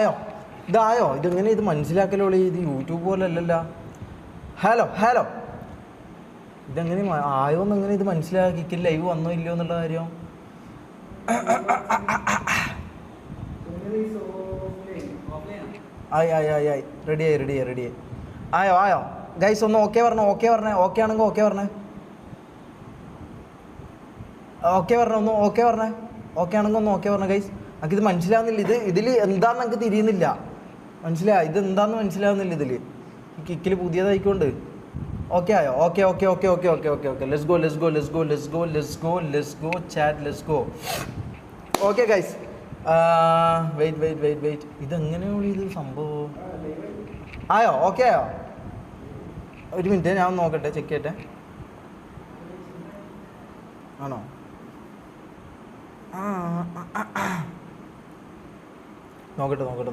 ആയോ ഇതായോ ഇതെങ്ങനെ ഇത് മനസ്സിലാക്കലോളി ഇത് യൂട്യൂബ് പോലെ അല്ലല്ലോ. ഹലോ ഇതെങ്ങനെ ആയോ എന്നെങ്ങനെ ഇത് മനസ്സിലാക്കിക്കില്ല ലൈവ് വന്നോ ഇല്ലയോ എന്നുള്ള കാര്യം. ആയി റെഡിയായി ആയോ ഗൈസ് ഒന്ന് ഓക്കെ പറഞ്ഞേ ഓക്കെ ആണെങ്കിൽ ഓക്കെ പറഞ്ഞേ ഒന്ന് ഓക്കെ ആണെങ്കിൽ ഒന്ന് ഓക്കെ പറഞ്ഞേ ഗൈസ്. എനിക്കിത് മനസ്സിലാവുന്നില്ല. ഇതിൽ എന്താന്ന് എനിക്ക് തിരിയുന്നില്ല. മനസ്സിലായി ഇത് എന്താന്ന് മനസ്സിലാവുന്നില്ല. ഇതിൽ ഈ കിക്കിൽ പുതിയതായിക്കൊണ്ട് ഓക്കെ ആയോ okay let's go chat okay guys. Wait ഇതെങ്ങനെയാണ് ഇത് സംഭവം. ആയോ ഒരു മിനിറ്റ് ഞാൻ ഒന്ന് നോക്കട്ടെ ചെക്ക് ചെയ്യട്ടെ. ആണോ നോക്കട്ടെ